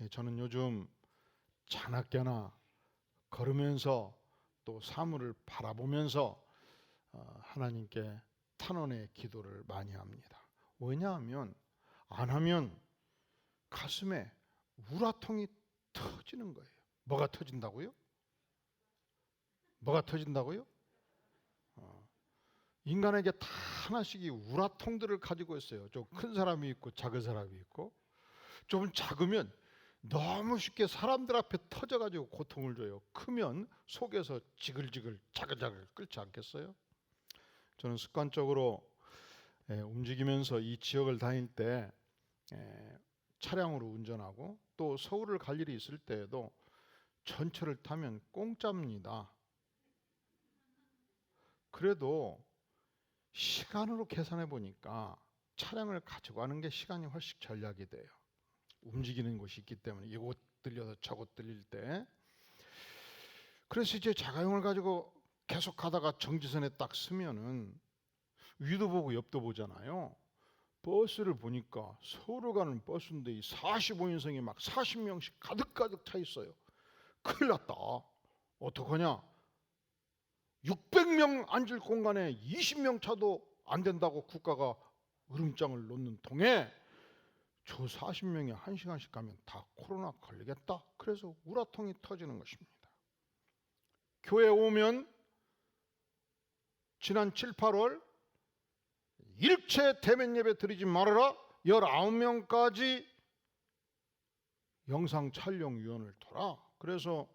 저는 요즘 자나깨나 걸으면서 또 사물을 바라보면서 하나님께 탄원의 기도를 많이 합니다. 왜냐하면 안 하면 가슴에 우라통이 터지는 거예요. 뭐가 터진다고요? 뭐가 터진다고요? 인간에게 다 하나씩이 우라통들을 가지고 있어요. 좀 큰 사람이 있고 작은 사람이 있고, 좀 작으면 너무 쉽게 사람들 앞에 터져가지고 고통을 줘요. 크면 속에서 지글지글 자글자글 끓지 않겠어요? 저는 습관적으로 움직이면서 이 지역을 다닐 때 차량으로 운전하고 또 서울을 갈 일이 있을 때에도 전철을 타면 공짜입니다. 그래도 시간으로 계산해 보니까 차량을 가지고 가는 게 시간이 훨씬 절약이 돼요. 움직이는 곳이 있기 때문에 이곳 들려서 저곳 들릴 때. 그래서 이제 자가용을 가지고 계속 가다가 정지선에 딱 서면은 위도 보고 옆도 보잖아요. 버스를 보니까 서울 가는 버스인데 이 45인승이 막 40명씩 가득가득 차 있어요. 큰일 났다. 어떡하냐? 600명 앉을 공간에 20명 차도 안 된다고 국가가 으름장을 놓는 통에 저 40명이 1시간씩 가면 다 코로나 걸리겠다. 그래서 우라통이 터지는 것입니다. 교회 오면 지난 7, 8월 일체 대면 예배 드리지 말아라. 19명까지 영상 촬영위원을 둬라. 그래서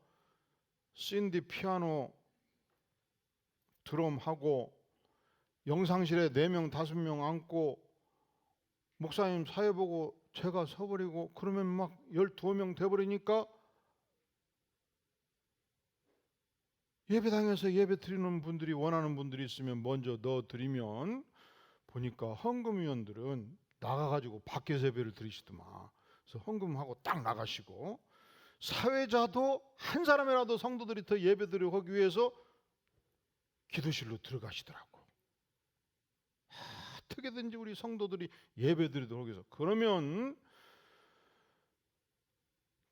신디 피아노 드럼하고 영상실에 4명 5명 앉고 목사님 사회 보고 제가 서버리고 그러면 막 12명 돼버리니까 예배당에서 예배 드리는 분들이 원하는 분들이 있으면 먼저 넣어드리면 보니까 헌금위원들은 나가가지고 밖에서 예배를 드리시더만. 그래서 헌금하고 딱 나가시고 사회자도 한 사람이라도 성도들이 더 예배 드리고 하기 위해서 기도실로 들어가시더라고. 어떻게든지 우리 성도들이 예배 드리도록 해서. 그러면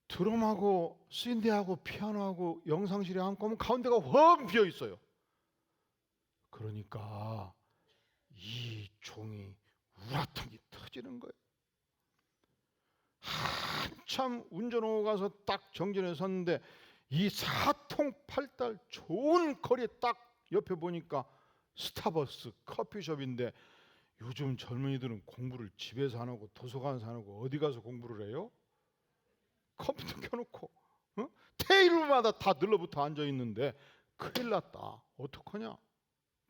드럼하고 신디하고 피아노하고 영상실에 앉고 하면 가운데가 훤 비어 있어요. 그러니까 이 종이 우라통이 터지는 거예요. 한참 운전하고 가서 딱 정진에 섰는데 이 사통팔달 좋은 거리에 딱 옆에 보니까 스타벅스 커피숍인데 요즘 젊은이들은 공부를 집에서 안 하고 도서관에서 안 하고 어디 가서 공부를 해요? 컴퓨터 켜놓고 테이블마다 다 늘러붙어 앉아있는데 큰일 났다. 어떡하냐?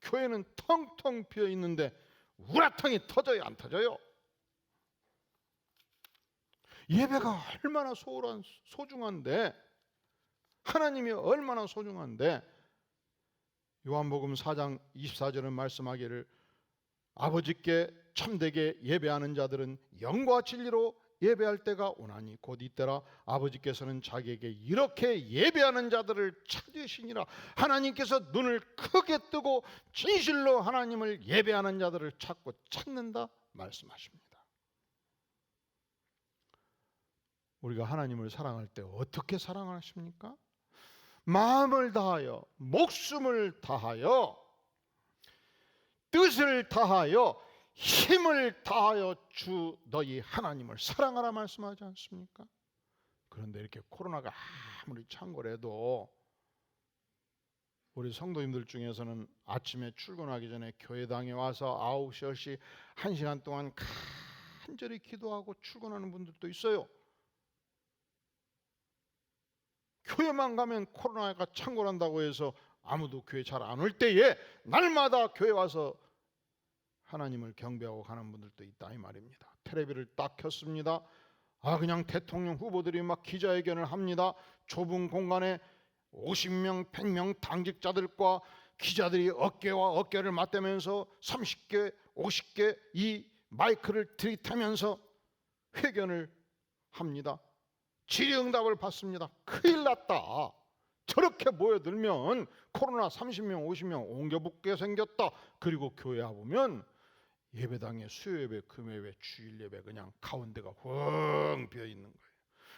교회는 텅텅 비어있는데 우라통이 터져요? 안 터져요? 예배가 얼마나 소중한데, 하나님이 얼마나 소중한데, 요한복음 4장 24절은 말씀하기를 아버지께 참되게 예배하는 자들은 영과 진리로 예배할 때가 오나니 곧 이때라 아버지께서는 자기에게 이렇게 예배하는 자들을 찾으시니라. 하나님께서 눈을 크게 뜨고 진실로 하나님을 예배하는 자들을 찾고 찾는다 말씀하십니다. 우리가 하나님을 사랑할 때 어떻게 사랑하십니까? 마음을 다하여, 목숨을 다하여, 뜻을 다하여, 힘을 다하여 주 너희 하나님을 사랑하라 말씀하지 않습니까? 그런데 이렇게 코로나가 아무리 창궐해도 우리 성도님들 중에서는 아침에 출근하기 전에 교회당에 와서 9시, 10시 1시간 동안 간절히 기도하고 출근하는 분들도 있어요. 교회만 가면 코로나가 창궐한다고 해서 아무도 교회 잘 안 올 때에 날마다 교회 와서 하나님을 경배하고 가는 분들도 있다 이 말입니다. 텔레비를 딱 켰습니다. 그냥 대통령 후보들이 막 기자회견을 합니다. 좁은 공간에 50명, 100명 당직자들과 기자들이 어깨와 어깨를 맞대면서 30개, 50개 이 마이크를 들이대면서 회견을 합니다. 질의응답을 받습니다. 큰일 났다. 저렇게 모여들면 코로나 30명, 50명 옮겨붙게 생겼다. 그리고 교회 와보면 예배당에 수요예배, 금요예배, 주일예배 그냥 가운데가 텅 비어있는 거예요.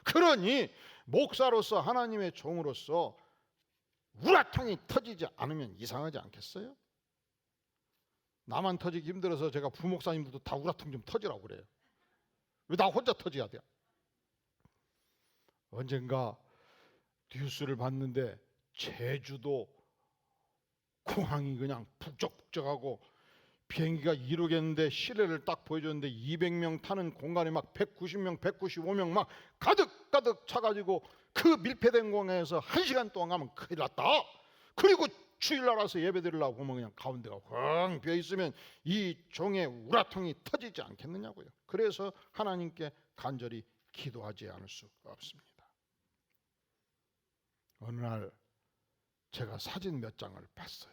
그러니 목사로서 하나님의 종으로서 우라통이 터지지 않으면 이상하지 않겠어요? 나만 터지기 힘들어서 제가 부목사님들도 다 우라통 좀 터지라고 그래요. 왜 나 혼자 터져야 돼? 언젠가 뉴스를 봤는데 제주도 공항이 그냥 북적북적하고 비행기가 이루겠는데 시내를 딱 보여줬는데 200명 타는 공간에 막 190명, 195명 막 가득가득 차가지고 그 밀폐된 공항에서 1시간 동안 가면 큰일 났다. 그리고 주일날 와서 예배 드리려고 보면 그냥 가운데가 텅 비어있으면 이 종의 우라통이 터지지 않겠느냐고요. 그래서 하나님께 간절히 기도하지 않을 수 없습니다. 어느 날 제가 사진 몇 장을 봤어요.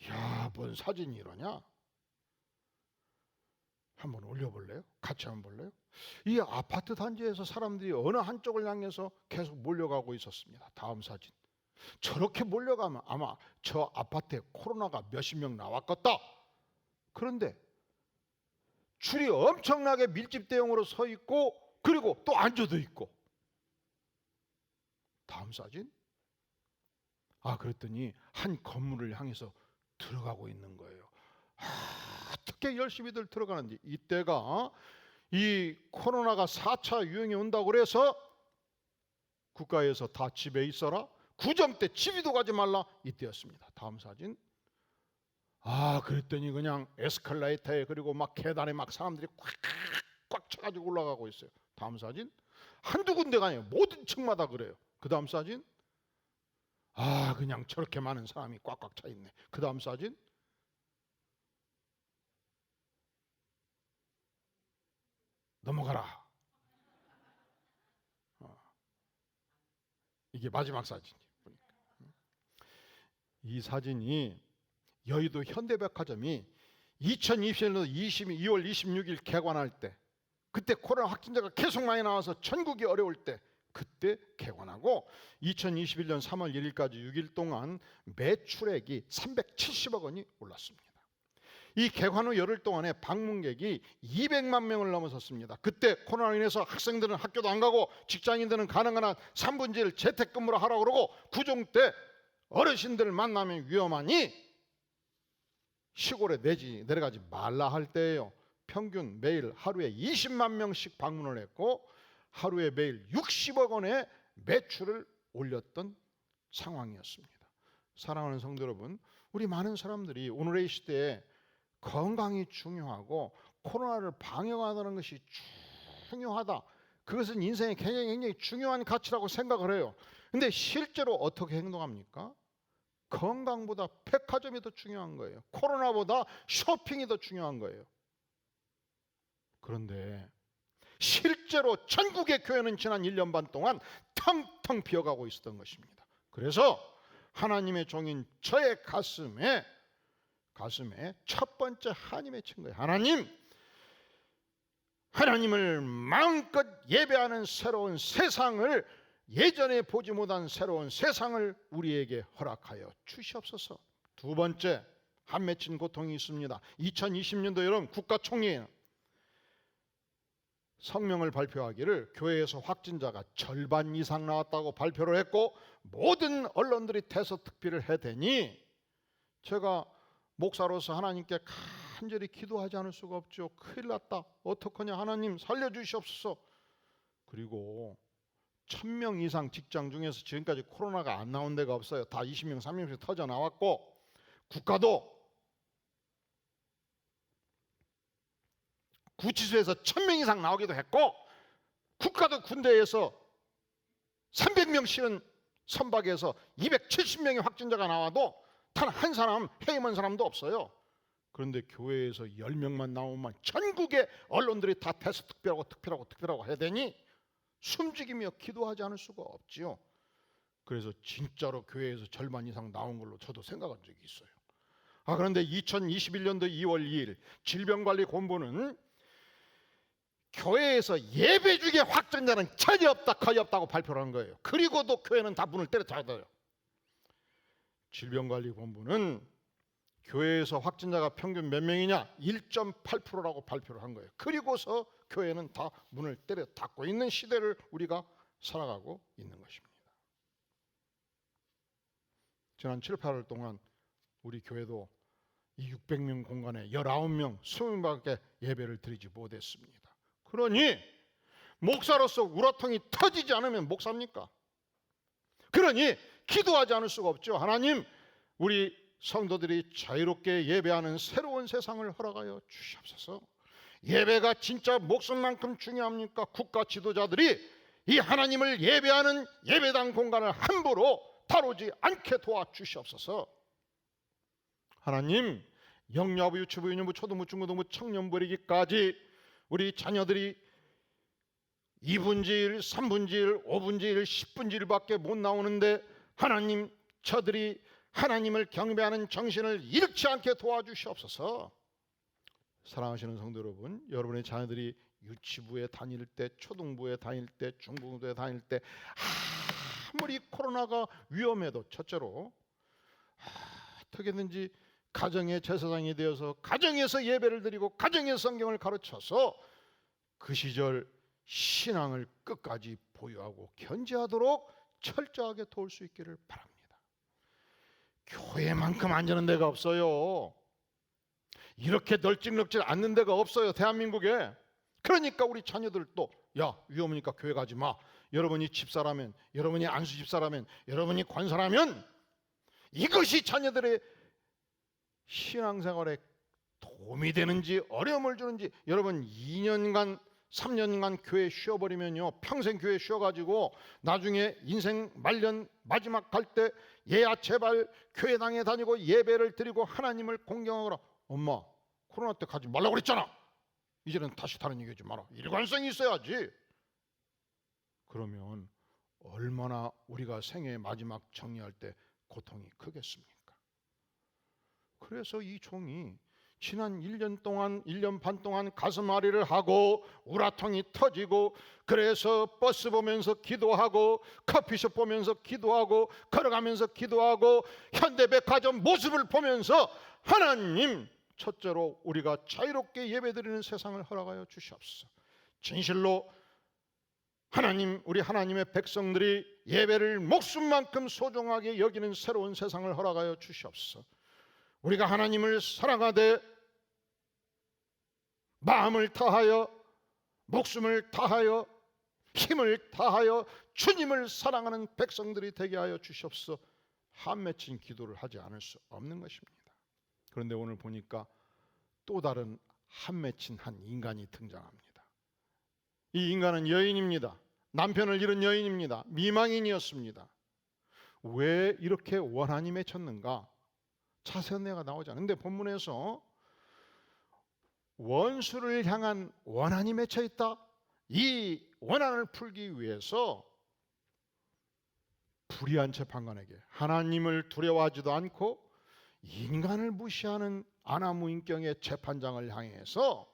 야, 뭔 사진이 이러냐? 한번 올려볼래요? 같이 한번 볼래요? 이 아파트 단지에서 사람들이 어느 한쪽을 향해서 계속 몰려가고 있었습니다. 다음 사진. 저렇게 몰려가면 아마 저 아파트에 코로나가 몇십 명 나왔겠다. 그런데 줄이 엄청나게 밀집대형으로 서 있고 그리고 또 앉아도 있고. 다음 사진. 그랬더니 한 건물을 향해서 들어가고 있는 거예요. 어떻게 열심히들 들어가는지. 이때가 이 코로나가 4차 유행이 온다고 그래서 국가에서 다 집에 있어라, 구정 때 집이도 가지 말라, 이때였습니다. 다음 사진. 그랬더니 그냥 에스컬레이터에 그리고 막 계단에 막 사람들이 꽉 차가지고 올라가고 있어요. 다음 사진. 한두 군데가 아니에요. 모든 층마다 그래요. 그 다음 사진. 그냥 저렇게 많은 사람이 꽉꽉 차 있네. 그 다음 사진. 넘어가라. 이게 마지막 사진이. 이 사진이 여의도 현대백화점이 2021년 2월 26일 개관할 때, 그때 코로나 확진자가 계속 많이 나와서 전국이 어려울 때 그때 개관하고 2021년 3월 1일까지 6일 동안 매출액이 370억 원이 올랐습니다. 이 개관 후 열흘 동안에 방문객이 200만 명을 넘어섰습니다. 그때 코로나로 인해서 학생들은 학교도 안 가고 직장인들은 가능한 한 3분의 1 재택근무를 하라고 그러고 구정 때 어르신들 만나면 위험하니 시골에 내려가지 말라 할 때예요. 평균 매일 하루에 20만 명씩 방문을 했고 하루에 매일 60억 원의 매출을 올렸던 상황이었습니다. 사랑하는 성도 여러분, 우리 많은 사람들이 오늘의 시대에 건강이 중요하고 코로나를 방역하는 것이 중요하다. 그것은 인생에 굉장히 중요한 가치라고 생각을 해요. 근데 실제로 어떻게 행동합니까? 건강보다 백화점이 더 중요한 거예요. 코로나보다 쇼핑이 더 중요한 거예요. 그런데 실제로 전국의 교회는 지난 1년 반 동안 텅텅 비어가고 있었던 것입니다. 그래서 하나님의 종인 저의 가슴에 첫 번째 한이 친 거예요. 하나님을 마음껏 예배하는 새로운 세상을, 예전에 보지 못한 새로운 세상을 우리에게 허락하여 주시옵소서. 두 번째 한 맺힌 고통이 있습니다. 2020년도 여름 국가총리에 성명을 발표하기를 교회에서 확진자가 절반 이상 나왔다고 발표를 했고 모든 언론들이 대서특필을 해대니 제가 목사로서 하나님께 간절히 기도하지 않을 수가 없죠. 큰일 났다. 어떡하냐, 하나님 살려주시옵소서. 그리고 1000명 이상 직장 중에서 지금까지 코로나가 안 나온 데가 없어요. 다 20명, 30명씩 터져 나왔고 국가도 구치소에서 1000명 이상 나오기도 했고 국가도 군대에서 300명 실은 선박에서 270명의 확진자가 나와도 단 한 사람 해임한 사람도 없어요. 그런데 교회에서 10명만 나오면 전국의 언론들이 다 특별하고 해야 되니 숨죽이며 기도하지 않을 수가 없지요. 그래서 진짜로 교회에서 절반 이상 나온 걸로 저도 생각한 적이 있어요. 그런데 2021년도 2월 2일 질병관리본부는 교회에서 예배 중에 확진자는 전혀 없다, 거의 없다고 발표를 한 거예요. 그리고도 교회는 다 문을 때려 닫아요. 질병관리본부는 교회에서 확진자가 평균 몇 명이냐? 1.8%라고 발표를 한 거예요. 그리고서 교회는 다 문을 때려 닫고 있는 시대를 우리가 살아가고 있는 것입니다. 지난 7, 8월 동안 우리 교회도 이 600명 공간에 19명, 20명밖에 예배를 드리지 못했습니다. 그러니 목사로서 우라통이 터지지 않으면 목사입니까? 그러니 기도하지 않을 수가 없죠. 하나님, 우리 성도들이 자유롭게 예배하는 새로운 세상을 허락하여 주시옵소서. 예배가 진짜 목숨만큼 중요합니까? 국가 지도자들이 이 하나님을 예배하는 예배당 공간을 함부로 다루지 않게 도와주시옵소서. 하나님, 영유아부, 유치부, 유년부, 초등부, 중고등부, 청년부 이르기까지 우리 자녀들이 2분지일, 3분지일, 5분지일, 10분지일밖에 못 나오는데 하나님, 저들이 하나님을 경배하는 정신을 잃지 않게 도와주시옵소서. 사랑하시는 성도 여러분, 여러분의 자녀들이 유치부에 다닐 때, 초등부에 다닐 때, 중고등부에 다닐 때 아무리 코로나가 위험해도 첫째로 어떻게든지 가정의 제사장이 되어서 가정에서 예배를 드리고 가정에서 성경을 가르쳐서 그 시절 신앙을 끝까지 보유하고 견지하도록 철저하게 도울 수 있기를 바랍니다. 교회만큼 안전한 데가 없어요. 이렇게 널찍널찍 않는 데가 없어요, 대한민국에. 그러니까 우리 자녀들도 야, 위험하니까 교회 가지 마. 여러분이 집사라면, 여러분이 안수 집사라면, 여러분이 권사라면 이것이 자녀들의 신앙생활에 도움이 되는지 어려움을 주는지. 여러분 2년간 3년간 교회 쉬어버리면요, 평생 교회 쉬어가지고 나중에 인생 말년 마지막 갈 때 얘야 제발 교회당에 다니고 예배를 드리고 하나님을 공경하거라. 엄마, 코로나 때 가지 말라고 그랬잖아. 이제는 다시 다른 얘기 하지 마라. 일관성이 있어야지. 그러면 얼마나 우리가 생애의 마지막 정리할 때 고통이 크겠습니까? 그래서 이 종이 지난 1년 동안, 1년 반 동안 가슴앓이를 하고 우라통이 터지고, 그래서 버스 보면서 기도하고 커피숍 보면서 기도하고 걸어가면서 기도하고 현대백화점 모습을 보면서 하나님, 첫째로 우리가 자유롭게 예배드리는 세상을 허락하여 주시옵소서. 진실로 하나님, 우리 하나님의 백성들이 예배를 목숨만큼 소중하게 여기는 새로운 세상을 허락하여 주시옵소서. 우리가 하나님을 사랑하되 마음을 다하여 목숨을 다하여 힘을 다하여 주님을 사랑하는 백성들이 되게 하여 주시옵소서. 한 맺힌 기도를 하지 않을 수 없는 것입니다. 그런데 오늘 보니까 또 다른 한 맺힌 한 인간이 등장합니다. 이 인간은 여인입니다. 남편을 잃은 여인입니다. 미망인이었습니다. 왜 이렇게 원한이 맺혔는가? 자세한 내가 나오지 않는데 본문에서 원수를 향한 원한이 맺혀 있다. 이 원한을 풀기 위해서 불의한 재판관에게, 하나님을 두려워하지도 않고 인간을 무시하는 아나무인격의 재판장을 향해서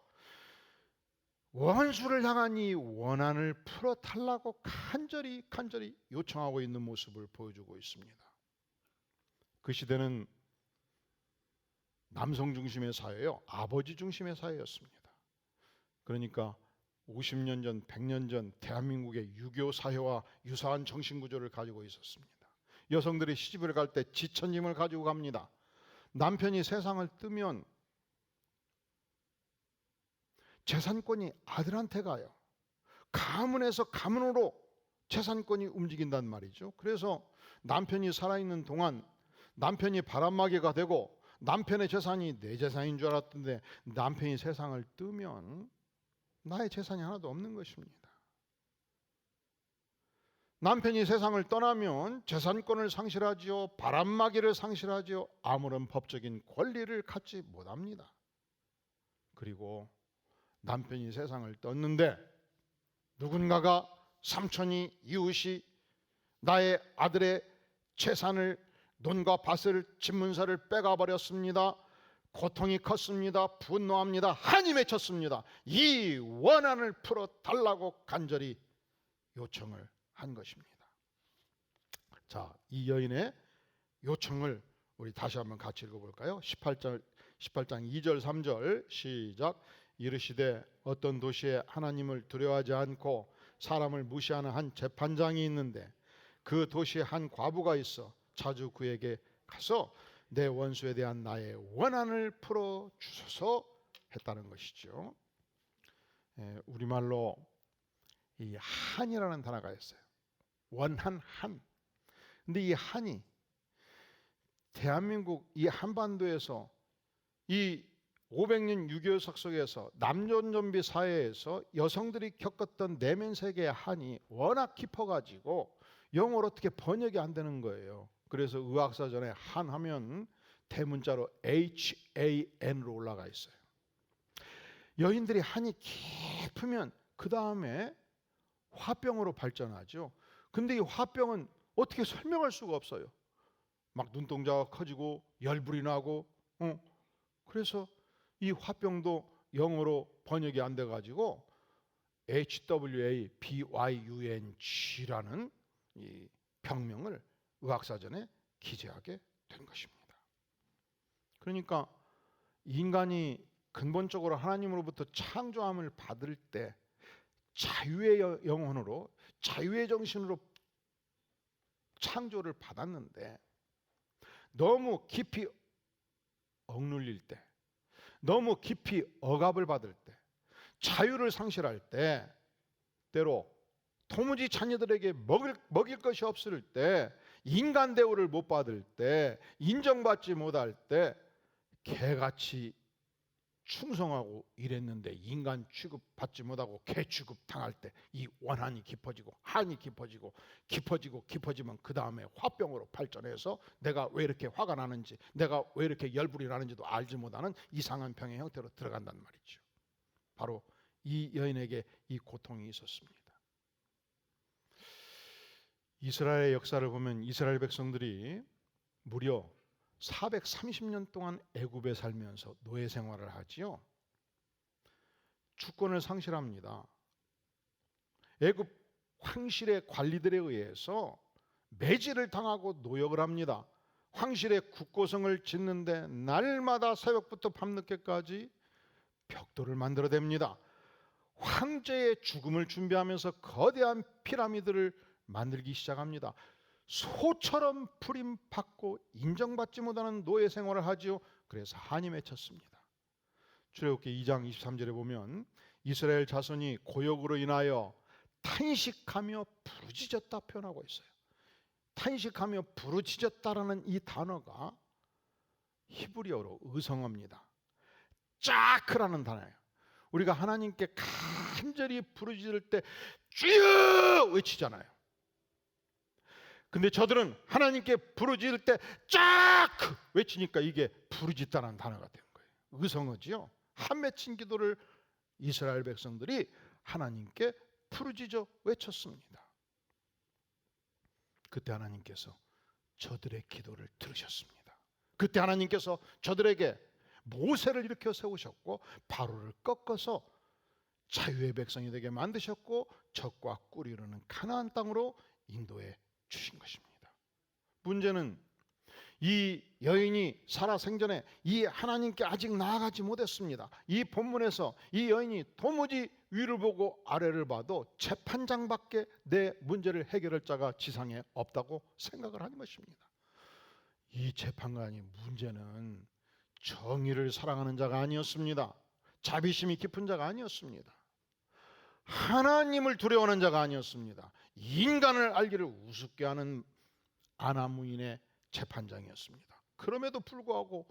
원수를 향한 이 원한을 풀어달라고 간절히 요청하고 있는 모습을 보여주고 있습니다. 그 시대는 남성 중심의 사회요, 아버지 중심의 사회였습니다. 그러니까 50년 전, 100년 전 대한민국의 유교 사회와 유사한 정신구조를 가지고 있었습니다. 여성들이 시집을 갈 때 지천짐을 가지고 갑니다. 남편이 세상을 뜨면 재산권이 아들한테 가요. 가문에서 가문으로 재산권이 움직인단 말이죠. 그래서 남편이 살아있는 동안 남편이 바람막이가 되고 남편의 재산이 내 재산인 줄 알았던데 남편이 세상을 뜨면 나의 재산이 하나도 없는 것입니다. 남편이 세상을 떠나면 재산권을 상실하지요, 바람막이를 상실하지요, 아무런 법적인 권리를 갖지 못합니다. 그리고 남편이 세상을 떴는데 누군가가, 삼촌이, 이웃이 나의 아들의 재산을, 논과 밭을, 집문서를 빼가버렸습니다. 고통이 컸습니다. 분노합니다. 한이 맺혔습니다. 이 원한을 풀어달라고 간절히 요청을 한 것입니다. 자, 이 여인의 요청을 우리 다시 한번 같이 읽어볼까요? 18장 2절 3절 시작. 이르시되 어떤 도시에 하나님을 두려워하지 않고 사람을 무시하는 한 재판장이 있는데 그 도시에 한 과부가 있어 자주 그에게 가서 내 원수에 대한 나의 원한을 풀어 주소서 했다는 것이죠. 우리말로 이 한이라는 단어가 있어요. 원한 한. 근데 이 한이 대한민국 이 한반도에서 이 500년 6.25 속에서 남존좀비 사회에서 여성들이 겪었던 내면 세계의 한이 워낙 깊어가지고 영어로 어떻게 번역이 안 되는 거예요. 그래서 의학사전에 한 하면 대문자로 HAN으로 올라가 있어요. 여인들이 한이 깊으면 그 다음에 화병으로 발전하죠. 근데 이 화병은 어떻게 설명할 수가 없어요. 막 눈동자가 커지고 열불이 나고 그래서 이 화병도 영어로 번역이 안 돼가지고 HWABYUNG라는 이 병명을 의학사전에 기재하게 된 것입니다. 그러니까 인간이 근본적으로 하나님으로부터 창조함을 받을 때 자유의 영혼으로 자유의 정신으로 창조를 받았는데 너무 깊이 억눌릴 때, 너무 깊이 억압을 받을 때, 자유를 상실할 때, 때로 도무지 자녀들에게 먹일 것이 없을 때, 인간 대우를 못 받을 때, 인정받지 못할 때 개같이 충성하고 일했는데 인간 취급받지 못하고 개 취급당할 때 이 원한이 깊어지고 한이 깊어지면 그 다음에 화병으로 발전해서 내가 왜 이렇게 화가 나는지, 내가 왜 이렇게 열불이 나는지도 알지 못하는 이상한 병의 형태로 들어간단 말이죠. 바로 이 여인에게 이 고통이 있었습니다. 이스라엘의 역사를 보면 이스라엘 백성들이 무려 430년 동안 애굽에 살면서 노예 생활을 하지요. 주권을 상실합니다. 애굽 황실의 관리들에 의해서 매질을 당하고 노역을 합니다. 황실의 국고성을 짓는데 날마다 새벽부터 밤늦게까지 벽돌을 만들어댑니다. 황제의 죽음을 준비하면서 거대한 피라미드를 만들기 시작합니다. 소처럼 부림받고 인정받지 못하는 노예 생활을 하지요. 그래서 한이 맺혔습니다. 출애굽기 2장 23절에 보면 이스라엘 자손이 고역으로 인하여 탄식하며 부르짖었다 표현하고 있어요. 탄식하며 부르짖었다라는 이 단어가 히브리어로 의성어입니다. 짜크라는 단어예요. 우리가 하나님께 간절히 부르짖을 때 주여 외치잖아요. 근데 저들은 하나님께 부르짖을 때 쫙 외치니까 이게 부르짖다라는 단어가 된 거예요. 의성어지요. 한 맺힌 기도를 이스라엘 백성들이 하나님께 부르짖어 외쳤습니다. 그때 하나님께서 저들의 기도를 들으셨습니다. 그때 하나님께서 저들에게 모세를 일으켜 세우셨고 바로를 꺾어서 자유의 백성이 되게 만드셨고 적과 꿀이 흐르는 가나안 땅으로 인도해 주신 것입니다. 문제는 이 여인이 살아생전에 이 하나님께 아직 나아가지 못했습니다. 이 본문에서 이 여인이 도무지 위를 보고 아래를 봐도 재판장밖에 내 문제를 해결할 자가 지상에 없다고 생각을 하는 것입니다. 이 재판관의 문제는 정의를 사랑하는 자가 아니었습니다. 자비심이 깊은 자가 아니었습니다. 하나님을 두려워하는 자가 아니었습니다. 인간을 알기를 우습게 하는 아나무인의 재판장이었습니다. 그럼에도 불구하고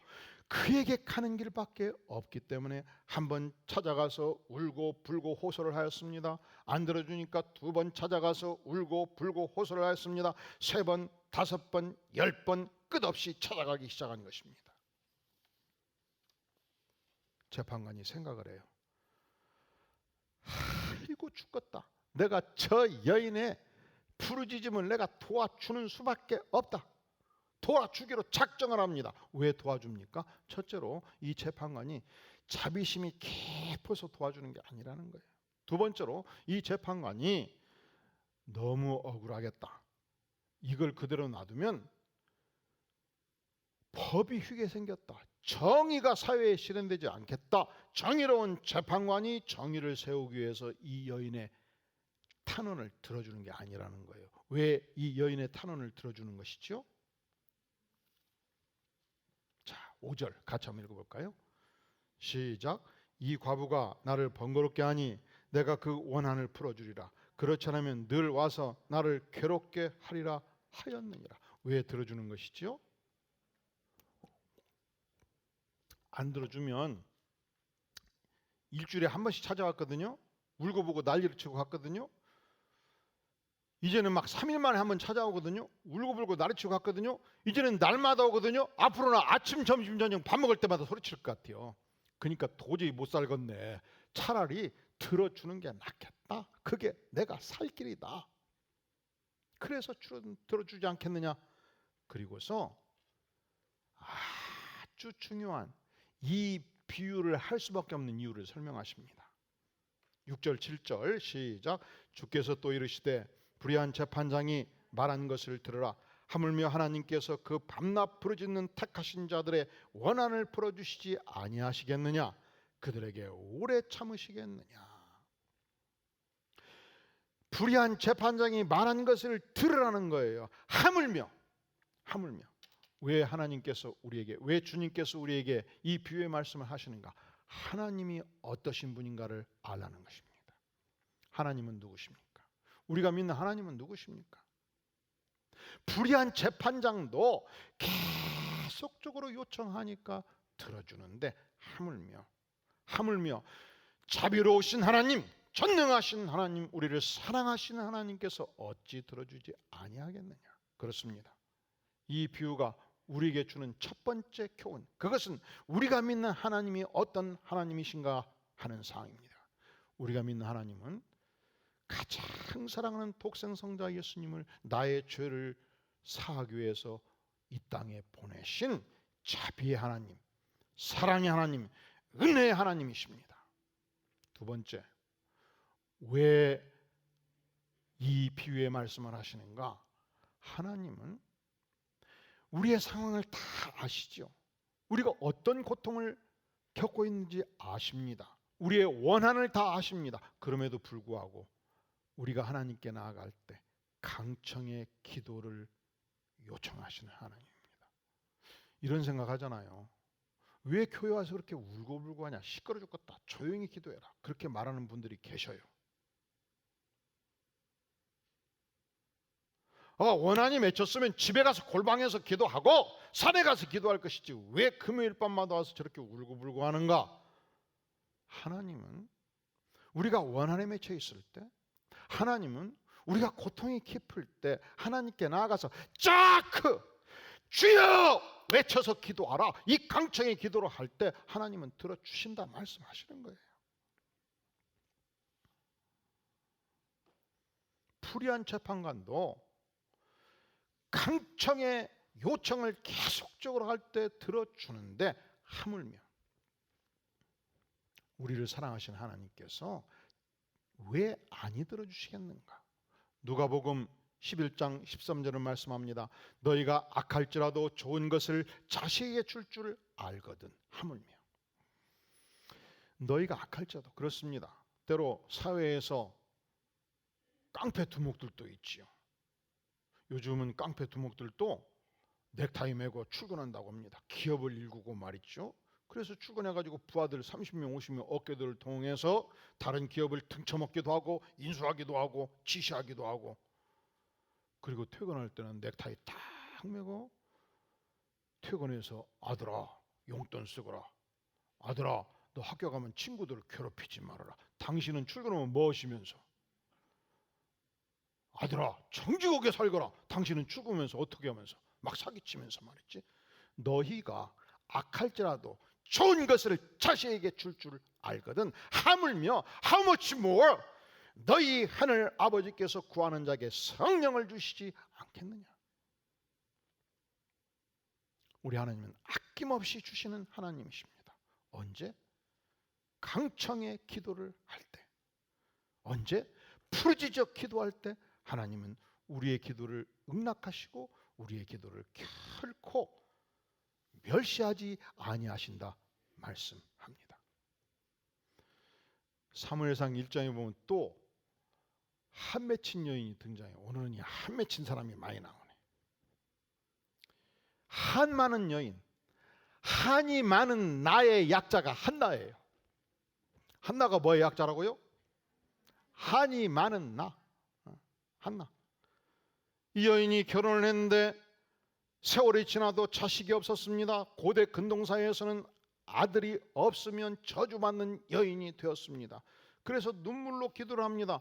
그에게 가는 길밖에 없기 때문에 한 번 찾아가서 울고 불고 호소를 하였습니다. 안 들어주니까 두 번 찾아가서 울고 불고 호소를 하였습니다. 3번, 5번, 10번 끝없이 찾아가기 시작한 것입니다. 재판관이 생각을 해요. 아이고 죽겠다. 내가 저 여인의 부르짖음을 내가 도와주는 수밖에 없다. 도와주기로 작정을 합니다. 왜 도와줍니까? 첫째로 이 재판관이 자비심이 깊어서 도와주는 게 아니라는 거예요. 두 번째로 이 재판관이 너무 억울하겠다. 이걸 그대로 놔두면 법이 휘게 생겼다. 정의가 사회에 실현되지 않겠다. 정의로운 재판관이 정의를 세우기 위해서 이 여인의 탄원을 들어주는 게 아니라는 거예요. 왜 이 여인의 탄원을 들어주는 것이죠? 자, 5절 같이 한번 읽어볼까요? 시작. 이 과부가 나를 번거롭게 하니 내가 그 원한을 풀어주리라. 그렇지 않으면 늘 와서 나를 괴롭게 하리라 하였느니라. 왜 들어주는 것이지요? 안 들어주면 일주일에 한 번씩 찾아왔거든요. 울고보고 난리를 치고 갔거든요. 이제는 막 3일 만에 한 번 찾아오거든요. 울고불고 난리치고 갔거든요. 이제는 날마다 오거든요. 앞으로는 아침, 점심, 저녁 밥 먹을 때마다 소리칠 것 같아요. 그러니까 도저히 못 살겠네. 차라리 들어주는 게 낫겠다. 그게 내가 살 길이다. 그래서 들어주지 않겠느냐. 그리고서 아주 중요한 이 비유를 할 수밖에 없는 이유를 설명하십니다. 6절 7절 시작. 주께서 또 이르시되 불의한 재판장이 말한 것을 들으라. 하물며 하나님께서 그 밤낮 부르짖는 택하신 자들의 원한을 풀어주시지 아니하시겠느냐. 그들에게 오래 참으시겠느냐. 불의한 재판장이 말한 것을 들으라는 거예요. 하물며 왜 하나님께서 우리에게, 왜 주님께서 우리에게 이 비유의 말씀을 하시는가? 하나님이 어떠신 분인가를 알라는 것입니다. 하나님은 누구십니까? 우리가 믿는 하나님은 누구십니까? 불의한 재판장도 계속적으로 요청하니까 들어주는데 하물며 자비로우신 하나님, 전능하신 하나님, 우리를 사랑하시는 하나님께서 어찌 들어주지 아니하겠느냐. 그렇습니다. 이 비유가 우리에게 주는 첫 번째 교훈, 그것은 우리가 믿는 하나님이 어떤 하나님이신가 하는 사항입니다. 우리가 믿는 하나님은 가장 사랑하는 독생성자 예수님을 나의 죄를 사하기 위해서 이 땅에 보내신 자비의 하나님, 사랑의 하나님, 은혜의 하나님이십니다. 두 번째, 왜 이 비유의 말씀을 하시는가? 하나님은 우리의 상황을 다 아시죠. 우리가 어떤 고통을 겪고 있는지 아십니다. 우리의 원한을 다 아십니다. 그럼에도 불구하고 우리가 하나님께 나아갈 때 강청의 기도를 요청하시는 하나님입니다. 이런 생각하잖아요. 왜 교회 와서 그렇게 울고불고 하냐, 시끄러 죽겠다, 조용히 기도해라, 그렇게 말하는 분들이 계셔요. 원한이 맺혔으면 집에 가서 골방에서 기도하고 산에 가서 기도할 것이지 왜 금요일 밤마다 와서 저렇게 울고불고 하는가? 하나님은 우리가 원한에 맺혀 있을 때, 하나님은 우리가 고통이 깊을 때 하나님께 나아가서 주여 외쳐서 기도하라, 이 강청의 기도를 할 때 하나님은 들어주신다 말씀하시는 거예요. 불의한 재판관도 강청의 요청을 계속적으로 할 때 들어주는데, 하물며 우리를 사랑하시는 하나님께서 왜 아니 들어주시겠는가? 누가복음 11장 13절은 말씀합니다. 너희가 악할지라도 좋은 것을 자식에게 줄 줄 알거든. 하물며 너희가 악할지라도, 그렇습니다. 때로 사회에서 깡패 두목들도 있지요. 요즘은 깡패 두목들도 넥타이 매고 출근한다고 합니다. 기업을 일구고 말이죠. 그래서 출근해가지고 부하들 30명 50명 어깨들을 통해서 다른 기업을 등쳐먹기도 하고 인수하기도 하고 지시하기도 하고, 그리고 퇴근할 때는 넥타이 딱 매고 퇴근해서 아들아 용돈 쓰거라, 아들아 너 학교 가면 친구들을 괴롭히지 말아라, 당신은 출근하면 뭐 하시면서, 아들아 정직하게 살거라, 당신은 죽으면서 어떻게 하면서 막 사기치면서 말했지. 너희가 악할지라도 좋은 것을 자식에게 줄 줄 알거든. 하물며 how much more 너희 하늘 아버지께서 구하는 자에게 성령을 주시지 않겠느냐. 우리 하나님은 아낌없이 주시는 하나님이십니다. 언제? 강청의 기도를 할 때, 언제? 부르짖어 기도할 때 하나님은 우리의 기도를 응낙하시고 우리의 기도를 결코 멸시하지 아니하신다 말씀합니다. 사무엘상 1장에 보면 또 한 맺힌 여인이 등장해요. 오늘은 이 한 맺힌 사람이 많이 나오네. 한 많은 여인, 한이 많은 나의 약자가 한나예요. 한나가 뭐의 약자라고요? 한이 많은 나, 한나. 이 여인이 결혼을 했는데 세월이 지나도 자식이 없었습니다. 고대 근동사회에서는 아들이 없으면 저주받는 여인이 되었습니다. 그래서 눈물로 기도를 합니다.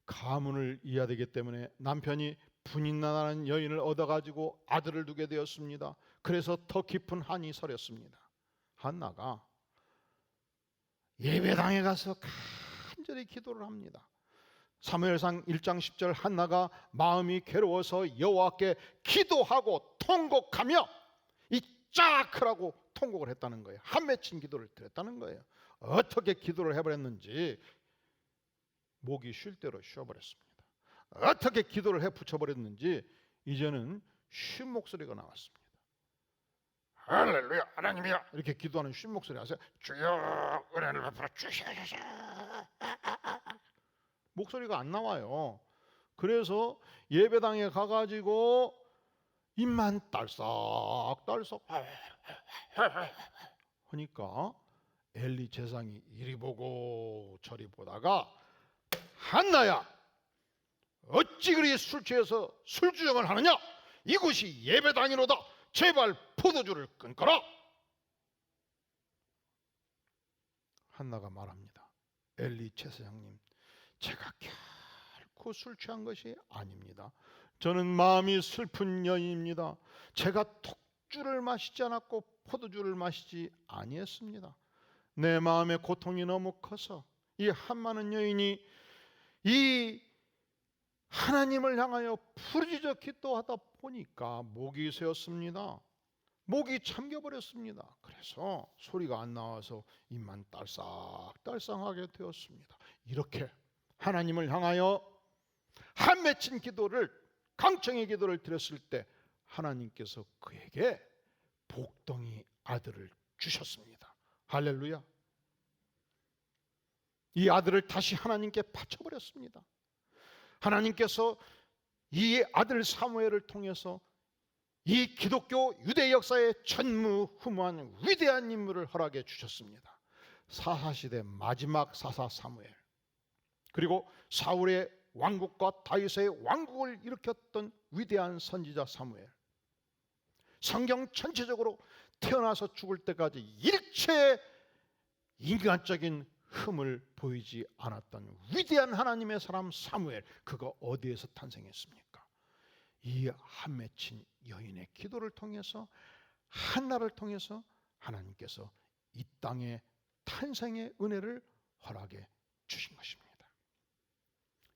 가문을 이어야 되기 때문에 남편이 분인나라는 여인을 얻어가지고 아들을 두게 되었습니다. 그래서 더 깊은 한이 서렸습니다. 한나가 예배당에 가서 간절히 기도를 합니다. 사무엘상 1장 10절 한나가 마음이 괴로워서 여호와께 기도하고 통곡하며 이 짜크라고 통곡을 했다는 거예요. 한 맺힌 기도를 드렸다는 거예요. 어떻게 기도를 해버렸는지 목이 쉴 대로 쉬어버렸습니다. 어떻게 기도를 해 붙여버렸는지 이제는 쉰 목소리가 나왔습니다. 할렐루야 하나님이여 이렇게 기도하는 쉰 목소리 아세요? 주여 은혜를 베풀어 주시옵소서. 목소리가 안 나와요. 그래서 예배당에 가가지고 입만 딸싹딸싹 하니까 엘리 제사장이 이리 보고 저리 보다가 한나야 어찌 그리 술 취해서 술주정을 하느냐? 이곳이 예배당이로다. 제발 포도주를 끊거라. 한나가 말합니다. 엘리 제사장님, 제가 결코 술 취한 것이 아닙니다. 저는 마음이 슬픈 여인입니다. 제가 톡주를 마시지 않았고 포도주를 마시지 아니했습니다. 내 마음의 고통이 너무 커서 이 한 많은 여인이 이 하나님을 향하여 부르짖어 기도하다 보니까 목이 새었습니다. 목이 잠겨버렸습니다. 그래서 소리가 안 나와서 입만 딸싹딸싹하게 되었습니다. 이렇게 하나님을 향하여 한 맺힌 기도를, 강청의 기도를 드렸을 때 하나님께서 그에게 복덩이 아들을 주셨습니다. 할렐루야. 이 아들을 다시 하나님께 바쳐버렸습니다. 하나님께서 이 아들 사무엘을 통해서 이 기독교 유대 역사의 전무후무한 위대한 인물을 허락해 주셨습니다. 사사시대 마지막 사사 사무엘, 그리고 사울의 왕국과 다윗의 왕국을 일으켰던 위대한 선지자 사무엘, 성경 전체적으로 태어나서 죽을 때까지 일체의 인간적인 흠을 보이지 않았던 위대한 하나님의 사람 사무엘, 그가 어디에서 탄생했습니까? 이 한 맺힌 여인의 기도를 통해서, 한나를 통해서 하나님께서 이 땅의 탄생의 은혜를 허락해 주신 것입니다.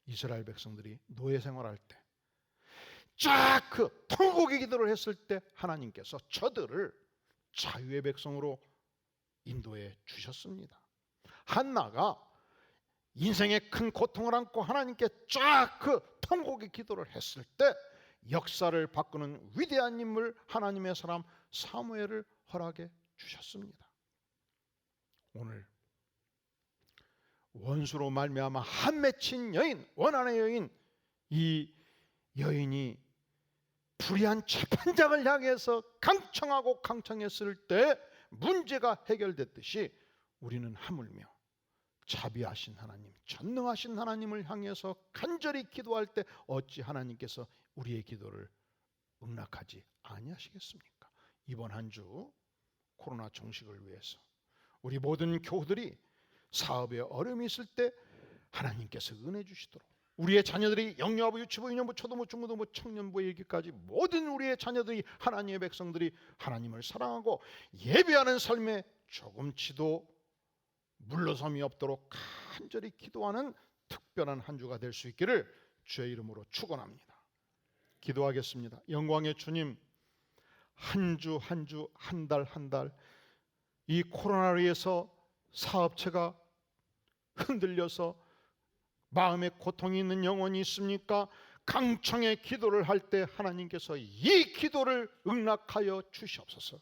이스라엘 백성들이 노예 생활할 때 쫙 그 통곡의 기도를 했을 때 하나님께서 저들을 자유의 백성으로 인도해 주셨습니다. 한나가 인생의 큰 고통을 안고 하나님께 쫙 그 통곡의 기도를 했을 때 역사를 바꾸는 위대한 인물, 하나님의 사람 사무엘을 허락해 주셨습니다. 오늘 원수로 말미암아 한 맺힌 여인, 원한의 여인, 이 여인이 불의한 재판장을 향해서 강청하고 강청했을 때 문제가 해결됐듯이 우리는 하물며 자비하신 하나님, 전능하신 하나님을 향해서 간절히 기도할 때 어찌 하나님께서 우리의 기도를 응낙하지 아니하시겠습니까? 이번 한 주 코로나 종식을 위해서 우리 모든 교우들이 사업에 어려움이 있을 때 하나님께서 은혜 주시도록, 우리의 자녀들이 영유아부, 유치부, 유년부, 초등부, 중고등부, 청년부에 이르기까지 모든 우리의 자녀들이, 하나님의 백성들이 하나님을 사랑하고 예배하는 삶에 조금치도 물러섬이 없도록 간절히 기도하는 특별한 한 주가 될 수 있기를 주의 이름으로 축원합니다. 기도하겠습니다. 영광의 주님, 한 주 한 주, 한 달 한 달 이 코로나로 인해서 사업체가 흔들려서 마음에 고통이 있는 영혼이 있습니까? 강청의 기도를 할 때 하나님께서 이 기도를 응낙하여 주시옵소서.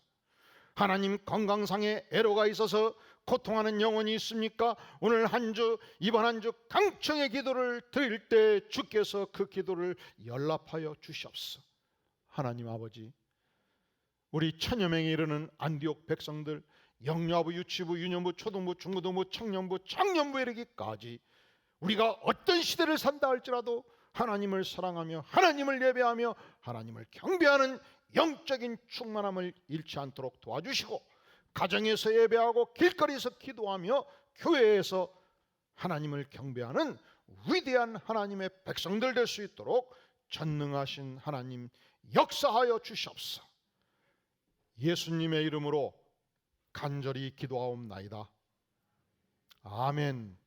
하나님 건강상의 애로가 있어서 고통하는 영혼이 있습니까? 오늘 한 주, 이번 한 주 강청의 기도를 드릴 때 주께서 그 기도를 연락하여 주시옵소서. 하나님 아버지, 우리 천여 명에 이르는 안디옥 백성들, 영유아부, 유치부, 유년부, 초등부, 중고등부, 청년부, 장년부에 이르기까지 우리가 어떤 시대를 산다 할지라도 하나님을 사랑하며 하나님을 예배하며 하나님을 경배하는 영적인 충만함을 잃지 않도록 도와주시고, 가정에서 예배하고 길거리에서 기도하며 교회에서 하나님을 경배하는 위대한 하나님의 백성들 될 수 있도록 전능하신 하나님 역사하여 주시옵소서. 예수님의 이름으로 간절히 기도하옵나이다. 아멘.